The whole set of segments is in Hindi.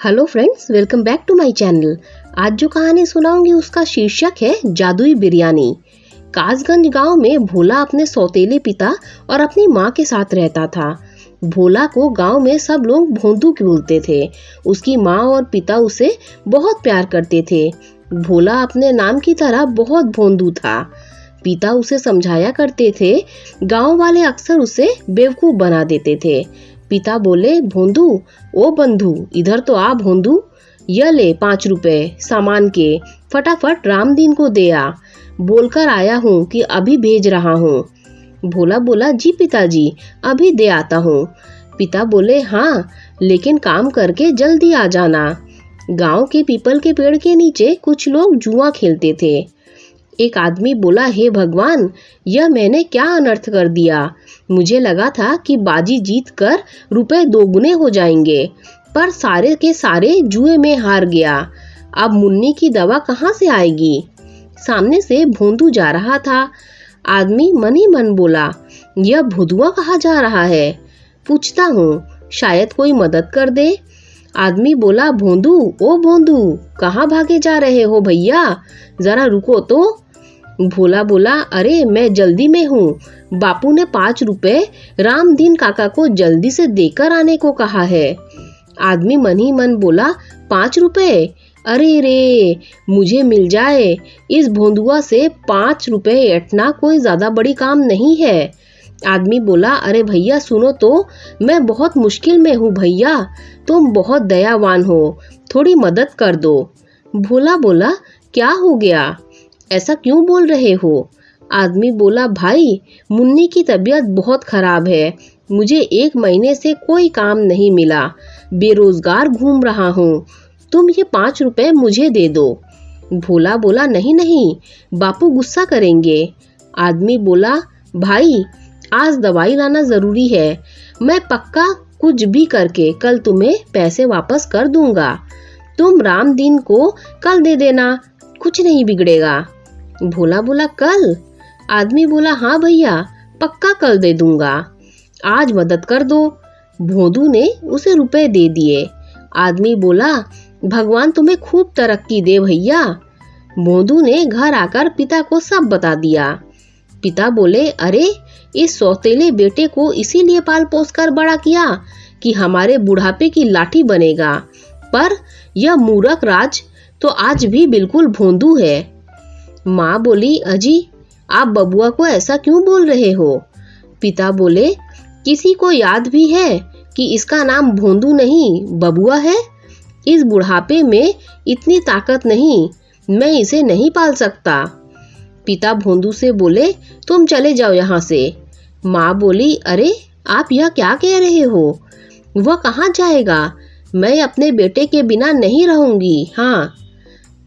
Hello friends, welcome back to my channel. आज जो कहानी सुनाऊंगी उसका शीर्षक है जादुई बिरयानी। कासगंज गांव में भोला अपने सौतेले पिता और अपनी माँ के साथ रहता था। भोला को गांव में सब लोग भोंदू बोलते थे। उसकी माँ और पिता उसे बहुत प्यार करते थे। भोला अपने नाम की तरह बहुत भोंदू था। पिता उसे समझाया करते थे। गांव वाले अक्सर उसे बेवकूफ बना देते थे। पिता बोले, भोंदू, ओ बंधु, इधर तो आ भोंदू, यह ले 5 रुपए सामान के, फटाफट रामदीन को दे आ, बोलकर आया हूँ कि अभी भेज रहा हूँ। भोला बोला, जी पिताजी, अभी दे आता हूँ। पिता बोले, हाँ, लेकिन काम करके जल्दी आ जाना। गांव के पीपल के पेड़ के नीचे कुछ लोग जुआ खेलते थे। एक आदमी बोला, हे भगवान, यह मैंने क्या अनर्थ कर दिया। मुझे लगा था कि बाजी जीत कर रुपए दोगुने हो जाएंगे, पर सारे के सारे जुए में हार गया। अब मुन्नी की दवा कहाँ से आएगी। सामने से भोंदू जा रहा था। आदमी मन ही मन बोला, यह भुदुआ कहाँ जा रहा है, पूछता हूँ, शायद कोई मदद कर दे। आदमी बोला, भोंदू, ओ भोंदू, कहाँ भागे जा रहे हो भैया, जरा रुको तो। भोला बोला, अरे मैं जल्दी में हूँ, बापू ने 5 रुपए रामदीन काका को जल्दी से देकर आने को कहा है। आदमी मन ही मन बोला, 5 रुपए, अरे रे, मुझे मिल जाए। इस भोंदुआ से 5 रुपए ऐंठना कोई ज्यादा बड़ी काम नहीं है। आदमी बोला, अरे भैया सुनो तो, मैं बहुत मुश्किल में हूँ भैया, तुम बहुत दयावान हो, थोड़ी मदद कर दो। भोला बोला, क्या हो गया, ऐसा क्यों बोल रहे हो। आदमी बोला, भाई, मुन्नी की तबीयत बहुत खराब है, मुझे 1 महीने से कोई काम नहीं मिला, बेरोजगार घूम रहा हूँ, तुम ये 5 रुपए मुझे दे दो। भोला बोला, नहीं नहीं, बापू गुस्सा करेंगे। आदमी बोला, भाई, आज दवाई लाना जरूरी है, मैं पक्का कुछ भी करके कल तुम्हें पैसे वापस कर दूंगा, तुम रामदीन को कल दे देना, कुछ नहीं बिगड़ेगा। भोला बोला, कल। आदमी बोला, हाँ भैया, पक्का कल दे दूंगा, आज मदद कर दो। भोंदू ने उसे रुपए दे दिए। आदमी बोला, भगवान तुम्हें खूब तरक्की दे भैया। भोंदू ने घर आकर पिता को सब बता दिया। पिता बोले, अरे, इस सौतेले बेटे को इसीलिए पाल पोस कर बड़ा किया कि हमारे बुढ़ापे की लाठी बनेगा, पर यह मूर्ख राज तो आज भी बिल्कुल भोंदू है। माँ बोली, अजी, आप बबुआ को ऐसा क्यों बोल रहे हो। पिता बोले, किसी को याद भी है कि इसका नाम भोंदू नहीं बबुआ है। इस बुढ़ापे में इतनी ताकत नहीं, मैं इसे नहीं पाल सकता। पिता भोंदू से बोले, तुम चले जाओ यहाँ से। माँ बोली, अरे, आप यह क्या कह रहे हो, वह कहाँ जाएगा, मैं अपने बेटे के बिना नहीं रहूंगी। हाँ।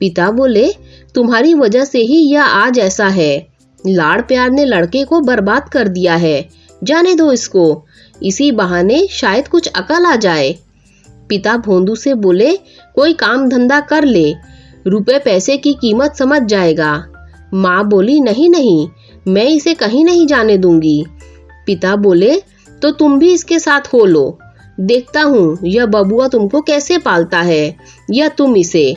पिता बोले, तुम्हारी वजह से ही यह आज ऐसा है, लाड़ प्यार ने लड़के को बर्बाद कर दिया है, जाने दो इसको, इसी बहाने शायद कुछ अकल आ जाए। पिता भोंदू से बोले, कोई काम धंधा कर ले, रुपए पैसे की कीमत समझ जाएगा। माँ बोली, नहीं नहीं, मैं इसे कहीं नहीं जाने दूंगी। पिता बोले, तो तुम भी इसके साथ हो लो, देखता हूँ यह बबुआ तुमको कैसे पालता है, या तुम इसे।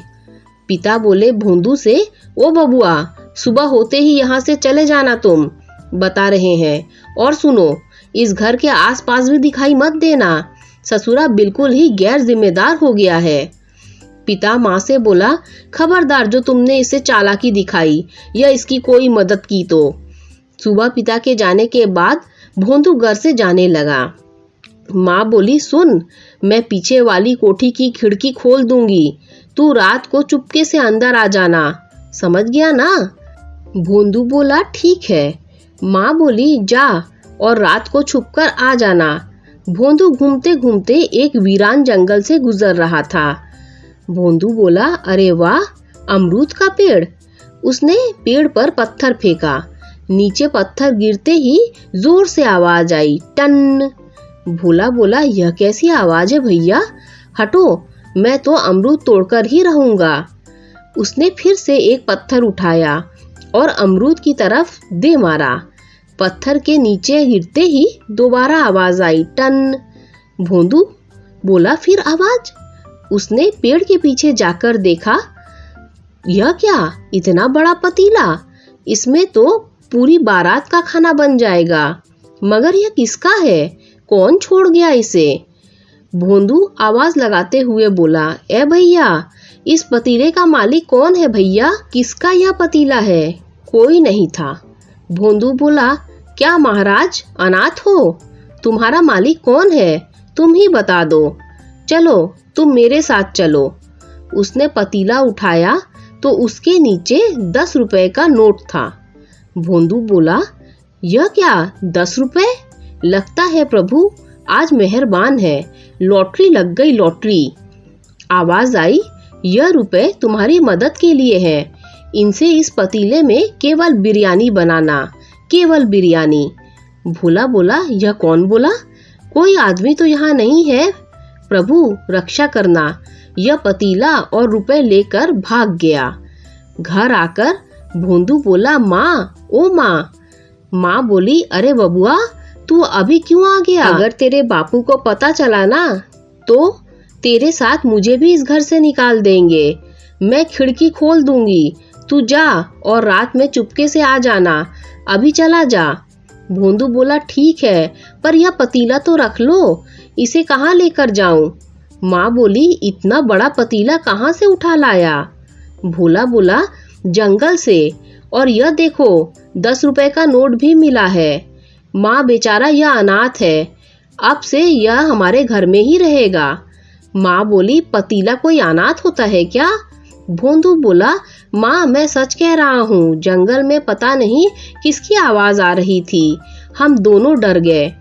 पिता बोले भोंदू से, ओ बबुआ, सुबह होते ही यहाँ से चले जाना, तुम बता रहे हैं, और सुनो, इस घर के आसपास भी दिखाई मत देना, ससुरा बिल्कुल ही गैर जिम्मेदार हो गया है। पिता माँ से बोला, खबरदार जो तुमने इसे चालाकी दिखाई या इसकी कोई मदद की तो। सुबह पिता के जाने के बाद भोंदू घर से जाने लगा। माँ बोली, सुन, मैं पीछे वाली कोठी की खिड़की खोल दूंगी, तू रात को चुपके से अंदर आ जाना, समझ गया ना। भोंदू बोला, ठीक है। माँ बोली, जा और रात को छुपकर आ जाना। भोंदू घूमते घूमते एक वीरान जंगल से गुजर रहा था। भोंदू बोला, अरे वाह, अमरूद का पेड़। उसने पेड़ पर पत्थर फेंका, नीचे पत्थर गिरते ही जोर से आवाज आई, टन। भोला बोला, यह कैसी आवाज है भैया, हटो, मैं तो अमरूद तोड़कर ही रहूंगा। उसने फिर से एक पत्थर उठाया और अमरूद की तरफ दे मारा। पत्थर के नीचे गिरते ही दोबारा आवाज आई, टन। भोंदू बोला, फिर आवाज। उसने पेड़ के पीछे जाकर देखा, यह क्या, इतना बड़ा पतीला, इसमें तो पूरी बारात का खाना बन जाएगा। मगर यह किसका है, कौन छोड़ गया इसे? भोंदू आवाज लगाते हुए बोला, ए भैया, इस पतीले का मालिक कौन है भैया? किसका यह पतीला है? कोई नहीं था। भोंदू बोला, क्या महाराज अनाथ हो? तुम्हारा मालिक कौन है, तुम ही बता दो। चलो तुम मेरे साथ चलो। उसने पतीला उठाया तो उसके नीचे 10 रुपए का नोट था। भोंदू बोला, यह क्या, 10 रुपए? लगता है प्रभु आज मेहरबान है, लॉटरी लग गई, लॉटरी। आवाज आई, यह रुपए तुम्हारी मदद के लिए है, इनसे इस पतीले में केवल बिरयानी बनाना, केवल बिरयानी। भोला बोला, यह कौन बोला? कोई आदमी तो यहाँ नहीं है, प्रभु रक्षा करना। यह पतीला और रुपए लेकर भाग गया। घर आकर भोंदू बोला, माँ, ओ माँ। माँ बोली, अरे बबुआ, तू अभी क्यों आ गया? अगर तेरे बापू को पता चला ना तो तेरे साथ मुझे भी इस घर से निकाल देंगे। मैं खिड़की खोल दूंगी, तू जा और रात में चुपके से आ जाना, अभी चला जा। भोंदू बोला, ठीक है, पर यह पतीला तो रख लो, इसे कहाँ लेकर जाऊं? माँ बोली, इतना बड़ा पतीला कहाँ से उठा लाया? भोला बोला, जंगल से, और यह देखो 10 रुपए का नोट भी मिला है। माँ बेचारा यह अनाथ है, अब से यह हमारे घर में ही रहेगा। माँ बोली, पतीला कोई अनाथ होता है क्या? भोंदू बोला, माँ मैं सच कह रहा हूँ, जंगल में पता नहीं किसकी आवाज आ रही थी, हम दोनों डर गए।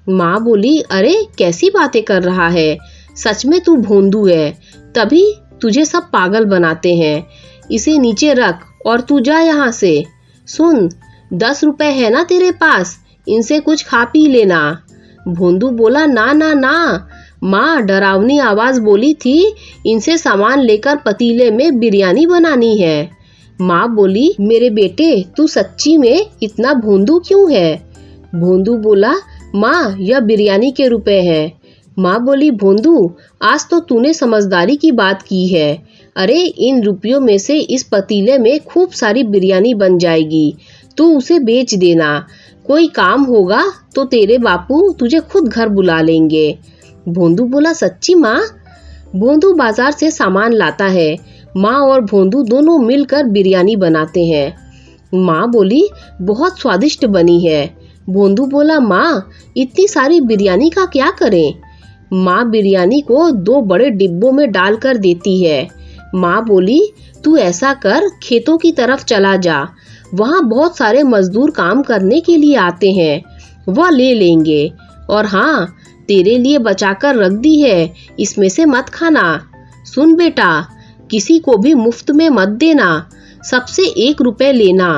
माँ बोली, अरे कैसी बातें कर रहा है, सच में तू भोंदू है, तभी तुझे सब पागल बनाते हैं। इसे नीचे रख और तू जा यहाँ से। सुन, 10 रुपए है ना तेरे पास, इनसे कुछ खा पी लेना। भोंदू बोला, ना ना ना, माँ डरावनी आवाज बोली थी, इनसे सामान लेकर पतीले में बिरयानी बनानी है। माँ बोली, मेरे बेटे तू सच्ची में इतना भोंदू क्यों है? भोंदू बोला, माँ यह बिरयानी के रुपए हैं। माँ बोली, भोंदू आज तो तूने समझदारी की बात की है। अरे इन रुपयों में से इस पतीले में खूब सारी बिरयानी बन जाएगी, तू उसे बेच देना, कोई काम होगा तो तेरे बापू तुझे खुद घर बुला लेंगे। भोंदू बोला, सच्ची माँ? भोंदू बाजार से सामान लाता है, माँ और भोंदू दोनों मिलकर बिरयानी बनाते हैं। माँ बोली, बहुत स्वादिष्ट बनी है। भोंदू बोला, माँ इतनी सारी बिरयानी का क्या करें? माँ बिरयानी को 2 बड़े डिब्बों में डालकर देती है। माँ बोली, तू ऐसा कर, खेतों की तरफ चला जा, वहाँ बहुत सारे मजदूर काम करने के लिए आते हैं, वह ले लेंगे। और हाँ, तेरे लिए बचाकर रख दी है, इसमें से मत खाना। सुन बेटा, किसी को भी मुफ्त में मत देना, सबसे 1 रुपए लेना।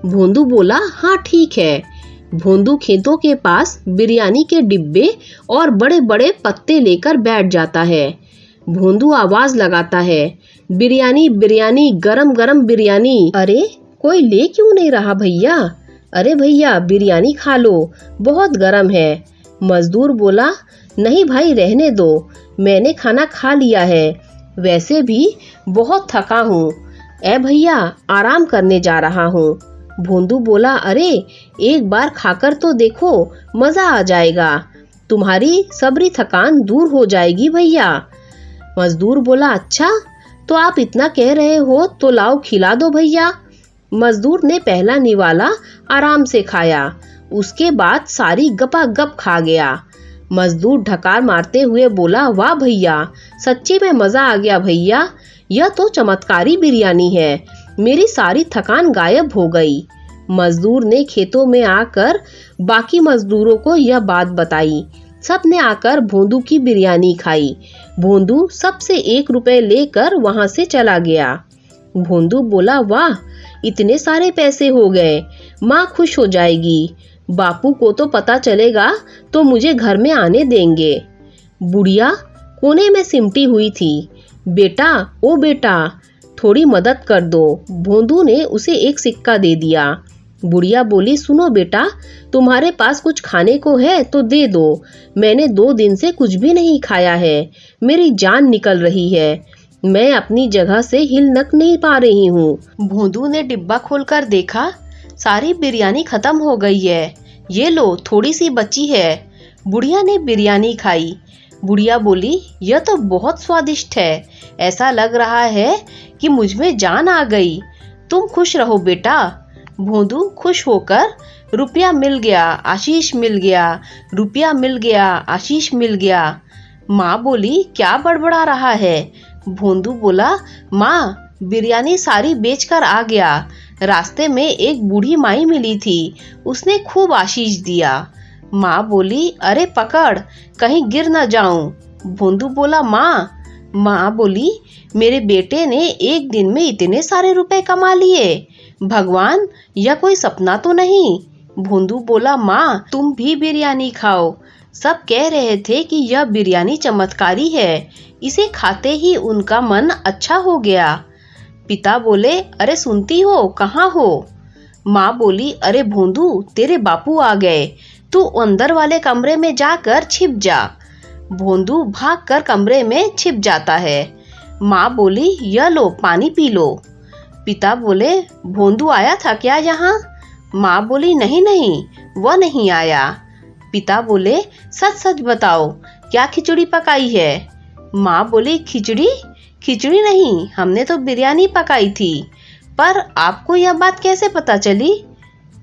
भोंदू बोला, हाँ ठीक है। भोंदू खेतों के पास बिरयानी के डिब्बे और बड़े बड़े पत्ते लेकर बैठ जाता है। भोंदू आवाज लगाता है, बिरयानी बिरयानी, गरम गरम बिरयानी। अरे कोई ले क्यों नहीं रहा भैया? अरे भैया बिरयानी खा लो, बहुत गरम है। मजदूर बोला, नहीं भाई रहने दो, मैंने खाना खा लिया है, वैसे भी बहुत थका हूँ। ए भैया आराम करने जा रहा हूँ। भोंदू बोला, अरे एक बार खाकर तो देखो, मजा आ जाएगा, तुम्हारी सबरी थकान दूर हो जाएगी भैया। मजदूर बोला, अच्छा तो आप इतना कह रहे हो तो लाओ खिला दो भैया। मजदूर ने पहला निवाला आराम से खाया, उसके बाद सारी गपागप खा गया। मजदूर ढकार मारते हुए बोला, वाह भैया, सच्ची में मजा आ गया भैया, यह तो चमत्कारी बिरयानी है, मेरी सारी थकान गायब हो गई। मजदूर ने खेतों में आकर बाकी मजदूरों को यह बात बताई। सब ने आकर भोंदू की बिरयानी खाई। भोंदू सबसे 1 रुपए लेकर वहां से चला गया। भोंदू बोला, वाह इतने सारे पैसे हो गए, माँ खुश हो जाएगी, बापू को तो पता चलेगा तो मुझे घर में आने देंगे। बुढ़िया कोने में सिमटी हुई थी। बेटा, ओ बेटा, थोड़ी मदद कर दो। भोंदू ने उसे 1 सिक्का दे दिया। बुढ़िया बोली, सुनो बेटा, तुम्हारे पास कुछ खाने को है तो दे दो। मैंने 2 दिन से कुछ भी नहीं खाया है, मेरी जान निकल रही है, मैं अपनी जगह से हिल नक नहीं पा रही हूँ। भोंदू ने डिब्बा खोलकर देखा, सारी बिरयानी खत्म हो गई है। ये लो, थोड़ी सी बची है। बुढ़िया ने बिरयानी खाई। बुढ़िया बोली, यह तो बहुत स्वादिष्ट है, ऐसा लग रहा है कि मुझ में जान आ गई। तुम खुश रहो बेटा। भोंदू खुश होकर, रुपया मिल गया, आशीष मिल गया, रुपया मिल गया, आशीष मिल गया। माँ बोली, क्या बड़बड़ा रहा है? भोंदू बोला, माँ, बिरयानी सारी बेचकर आ गया। रास्ते में एक बूढ़ी माई मिली थी, उसने खूब आशीष दिया। माँ बोली, अरे पकड़, कहीं गिर न जाऊं। भोंदू बोला, माँ। माँ बोली, मेरे बेटे ने एक दिन में इतने सारे रुपए कमा लिए। भगवान, यह कोई सपना तो नहीं? भोंदू बोला, माँ, तुम भी बिरयानी खाओ। सब कह रहे थे कि यह बिरयानी चमत्कारी है। इसे खाते ही उनका मन अच्छा हो गया। पिता बोले, अरे सुनती हो, कहाँ हो? माँ बोली, अरे भोंदू, तेरे बापू आ गए, तू अंदर वाले कमरे में जाकर छिप जा। भोंदू भागकर कमरे में छिप जाता है। माँ बोली, यह लो, पानी पी लो। पिता बोले, भोंदू आया था क्या यहाँ? माँ बोली, नहीं नहीं, वह नहीं आया। पिता बोले, सच सच बताओ, क्या खिचड़ी पकाई है? माँ बोली, खिचड़ी? खिचड़ी नहीं, हमने तो बिरयानी पकाई थी। पर आपको यह बात कैसे पता चली?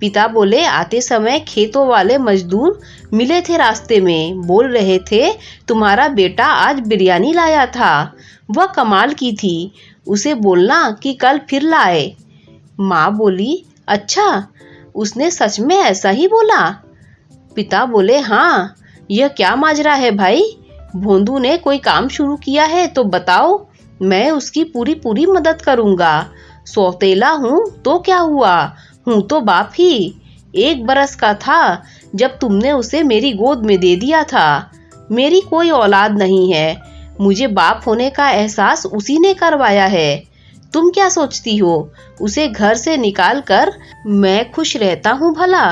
पिता बोले, आते समय खेतों वाले मजदूर मिले थे रास्ते में, बोल रहे थे तुम्हारा बेटा आज बिरयानी लाया था, वह कमाल की थी, उसे बोलना कि कल फिर लाए। माँ बोली, अच्छा, उसने सच में ऐसा ही बोला? पिता बोले, हाँ। यह क्या माजरा है भाई? भोंदू ने कोई काम शुरू किया है तो बताओ, मैं उसकी पूरी पूरी मदद करूंगा। सौतेला हूँ तो क्या हुआ, हूँ तो बाप ही। 1 बरस का था जब तुमने उसे मेरी गोद में दे दिया था। मेरी कोई औलाद नहीं है, मुझे बाप होने का एहसास उसी ने करवाया है। तुम क्या सोचती हो, उसे घर से निकाल कर मैं खुश रहता हूँ भला?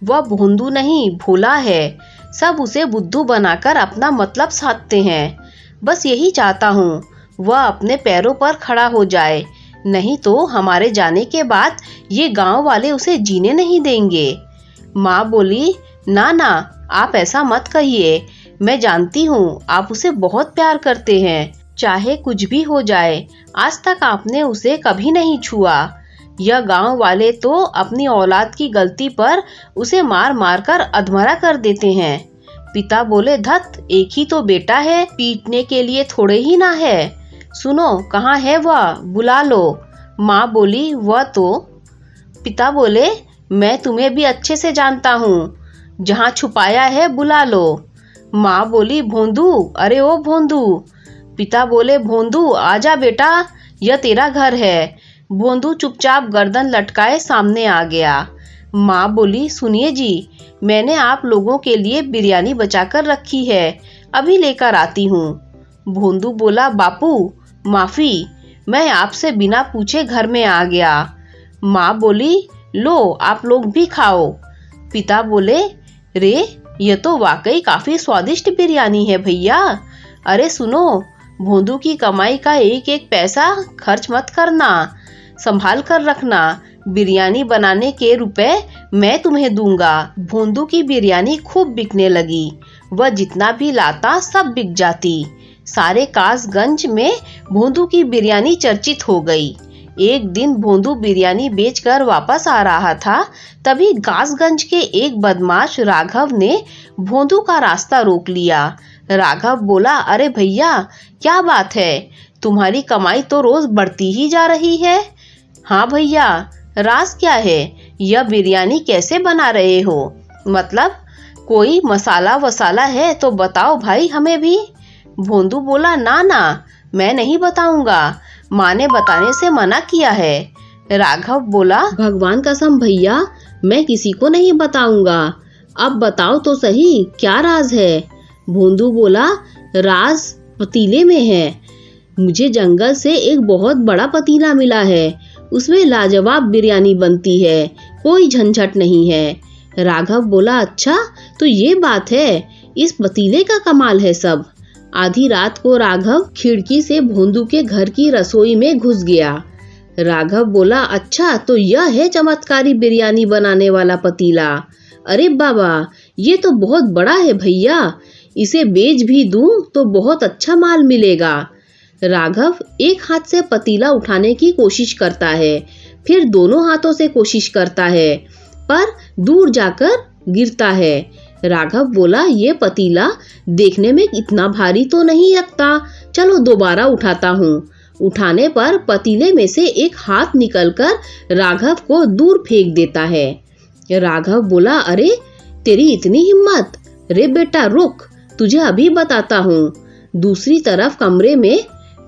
वह भोंदू नहीं, भोला है। सब उसे बुद्धू बनाकर अपना मतलब साधते हैं। बस यही चाहता हूँ, वह अपने पैरों पर खड़ा हो जाए, नहीं तो हमारे जाने के बाद ये गांव वाले उसे जीने नहीं देंगे। माँ बोली, ना ना, आप ऐसा मत कहिए, मैं जानती हूँ आप उसे बहुत प्यार करते हैं, चाहे कुछ भी हो जाए, आज तक आपने उसे कभी नहीं छुआ। यह गांव वाले तो अपनी औलाद की गलती पर उसे मार मार कर अधमरा कर देते हैं। पिता बोले, धत, एक ही तो बेटा है, पीटने के लिए थोड़े ही ना है। सुनो, कहाँ है वह, बुला लो। माँ बोली, वह तो। पिता बोले, मैं तुम्हें भी अच्छे से जानता हूँ, जहाँ छुपाया है बुला लो। माँ बोली, भोंदू, अरे ओ भोंदू। पिता बोले, भोंदू आजा बेटा, यह तेरा घर है। भोंदू चुपचाप गर्दन लटकाए सामने आ गया। माँ बोली, सुनिए जी, मैंने आप लोगों के लिए बिरयानी बचाकर रखी है, अभी लेकर आती हूँ। भोंदू बोला, बापू माफी, मैं आपसे बिना पूछे घर में आ गया। माँ बोली, लो आप लोग भी खाओ। पिता बोले, रे, यह तो वाकई काफी स्वादिष्ट बिरयानी है भैया। अरे सुनो, भोंदू की कमाई का एक एक पैसा खर्च मत करना, संभाल कर रखना, बिरयानी बनाने के रुपए मैं तुम्हें दूंगा। भोंदू की बिरयानी खूब बिकने लगी, वह जितना भी लाता सब बिक जाती। सारे कासगंज में भोंदू की बिरयानी चर्चित हो गई। एक दिन भोंदू बिरयानी बेचकर वापस आ रहा था, तभी कासगंज के एक बदमाश राघव ने भोंदू का रास्ता रोक लिया। राघव बोला, अरे भैया, क्या बात है, तुम्हारी कमाई तो रोज बढ़ती ही जा रही है। हाँ भैया, राज क्या है, यह बिरयानी कैसे बना रहे हो? मतलब कोई मसाला वसाला है तो बताओ भाई हमें भी। भोंदू बोला, ना ना, मैं नहीं बताऊंगा, माँ ने बताने से मना किया है। राघव बोला, भगवान कसम भैया, मैं किसी को नहीं बताऊंगा, अब बताओ तो सही, क्या राज है? भोंदू बोला, राज पतीले में है। मुझे जंगल से एक बहुत बड़ा पतीला मिला है, उसमें लाजवाब बिरयानी बनती है, कोई झंझट नहीं है। राघव बोला, अच्छा तो ये बात है, इस पतीले का कमाल है सब। आधी रात को राघव खिड़की से भोंदू के घर की रसोई में घुस गया। राघव बोला, अच्छा तो यह है चमत्कारी बिरयानी बनाने वाला पतीला। अरे बाबा, ये तो बहुत बड़ा है भैया, इसे बेच भी दूं तो बहुत अच्छा माल मिलेगा। राघव एक हाथ से पतीला उठाने की कोशिश करता है, फिर दोनों हाथों से कोशिश करता है, पर दूर जाकर गिरता है। राघव बोला, ये पतीला देखने में इतना भारी तो नहीं लगता, चलो दोबारा उठाता हूँ। उठाने पर पतीले में से एक हाथ निकलकर राघव को दूर फेंक देता है। राघव बोला, अरे तेरी इतनी हिम्मत, रे बेटा रुक, तुझे अभी बताता हूँ। दूसरी तरफ कमरे में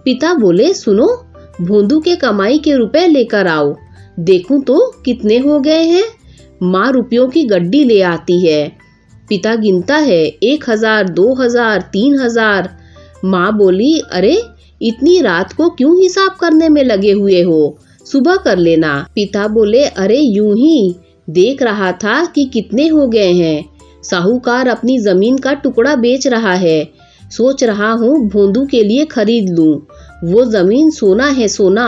पिता बोले, सुनो, भोंदू के कमाई के रुपए लेकर आओ, देखूं तो कितने हो गए हैं। माँ रुपयों की गड्डी ले आती है। पिता गिनता है, 1000, 2000, 3000। माँ बोली, अरे इतनी रात को क्यों हिसाब करने में लगे हुए हो, सुबह कर लेना। पिता बोले, अरे यूं ही देख रहा था कि कितने हो गए हैं। साहूकार अपनी जमीन का टुकड़ा बेच रहा है, सोच रहा हूँ भोंदू के लिए खरीद लूं। वो जमीन सोना है सोना।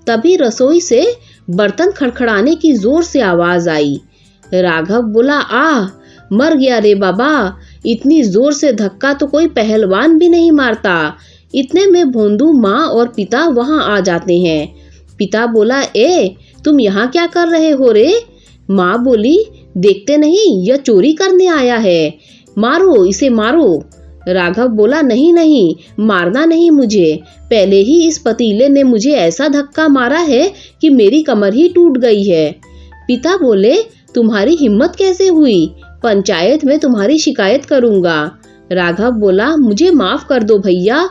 तभी रसोई से बर्तन खड़खड़ाने की जोर से आवाज आई। राघव बोला, मर गया रे बाबा, इतनी जोर से धक्का तो कोई पहलवान भी नहीं मारता। इतने में भोंदू, माँ और पिता वहां आ जाते हैं। पिता बोला, तुम यहाँ क्या कर रहे हो रे? माँ बोली, देखते नहीं यह चोरी करने आया है, मारो इसे मारो। राघव बोला, नहीं नहीं, मारना नहीं मुझे, पहले ही इस पतीले ने मुझे ऐसा धक्का मारा है कि मेरी कमर ही टूट गई है। पिता बोले, तुम्हारी हिम्मत कैसे हुई? पंचायत में तुम्हारी शिकायत करूंगा। राघव बोला, मुझे माफ कर दो भैया,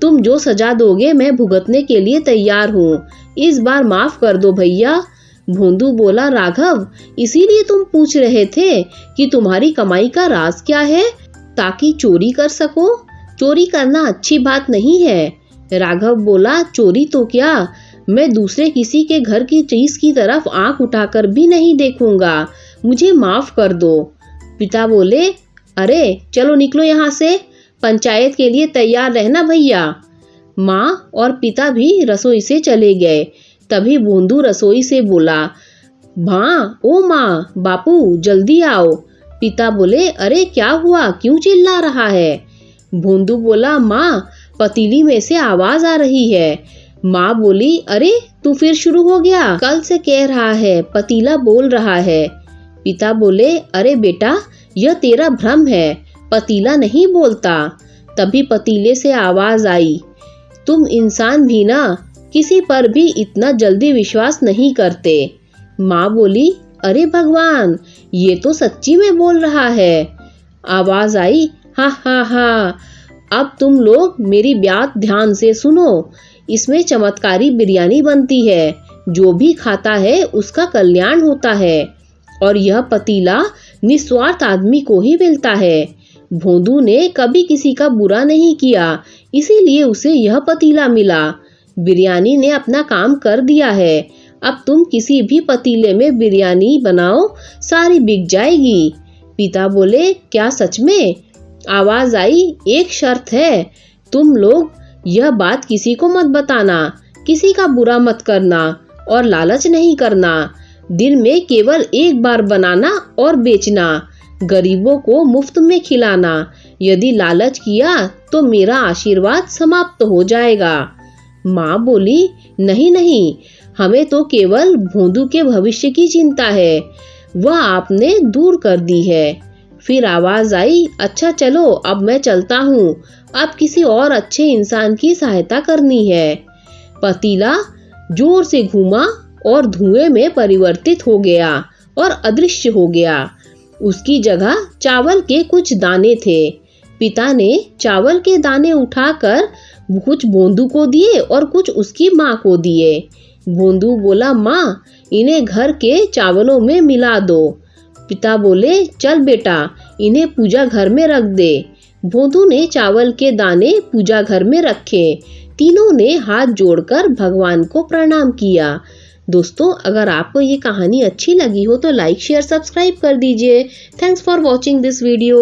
तुम जो सजा दोगे मैं भुगतने के लिए तैयार हूँ, इस बार माफ कर दो भैया। भोंदू बोला, राघव इसीलिए तुम पूछ रहे थे कि तुम्हारी कमाई का राज क्या है, ताकि चोरी कर सको? चोरी करना अच्छी बात नहीं है। राघव बोला, चोरी तो क्या, मैं दूसरे किसी के घर की चीज की तरफ आंख उठाकर भी नहीं देखूंगा, मुझे माफ कर दो। पिता बोले, अरे चलो निकलो यहाँ से, पंचायत के लिए तैयार रहना भैया। माँ और पिता भी रसोई से चले गए। तभी भोंदू रसोई से बोला, माँ, ओ माँ, बापू जल्दी आओ। पिता बोले, अरे क्या हुआ, क्यों चिल्ला रहा है? भोंदू बोला, माँ पतीली में से आवाज आ रही है। माँ बोली, अरे तू फिर शुरू हो गया, कल से कह रहा है पतीला बोल रहा है। पिता बोले, अरे बेटा यह तेरा भ्रम है, पतीला नहीं बोलता। तभी पतीले से आवाज आई, तुम इंसान भी ना किसी पर भी इतना जल्दी विश्वास नहीं करते। माँ बोली, अरे भगवान, ये तो सच्ची में बोल रहा है। आवाज आई, हा हा हा, अब तुम लोग मेरी बात ध्यान से सुनो, इसमें चमत्कारी बिरयानी बनती है, जो भी खाता है उसका कल्याण होता है, और यह पतीला निस्वार्थ आदमी को ही मिलता है। भोंदू ने कभी किसी का बुरा नहीं किया, इसीलिए उसे यह पतीला मिला। बिरयानी ने अपना काम कर दिया है, अब तुम किसी भी पतीले में बिरयानी बनाओ, सारी बिक जाएगी। पिता बोले, क्या सच में? आवाज आई, एक शर्त है, तुम लोग यह बात किसी को मत बताना, किसी का बुरा मत करना और लालच नहीं करना। दिन में केवल एक बार बनाना और बेचना, गरीबों को मुफ्त में खिलाना। यदि लालच किया तो मेरा आशीर्वाद समाप्त हो जाएगा। माँ बोली, नहीं नहीं, हमें तो केवल भोंदू के भविष्य की चिंता है, वह आपने दूर कर दी है। फिर आवाज आई, अच्छा चलो अब मैं चलता हूँ, अब किसी और अच्छे इंसान की सहायता करनी है। पतीला जोर से घूमा और धुएं में परिवर्तित हो गया और अदृश्य हो गया। उसकी जगह चावल के कुछ दाने थे। पिता ने चावल के दाने उठाकर कुछ भोंदू को दिए और कुछ उसकी माँ को दिए। भोंदू बोला, माँ इन्हें घर के चावलों में मिला दो। पिता बोले, चल बेटा इन्हें पूजा घर में रख दे। भोंदू ने चावल के दाने पूजा घर में रखे। तीनों ने हाथ जोड़कर भगवान को प्रणाम किया। दोस्तों, अगर आपको ये कहानी अच्छी लगी हो तो लाइक शेयर सब्सक्राइब कर दीजिए। Thanks for watching this video.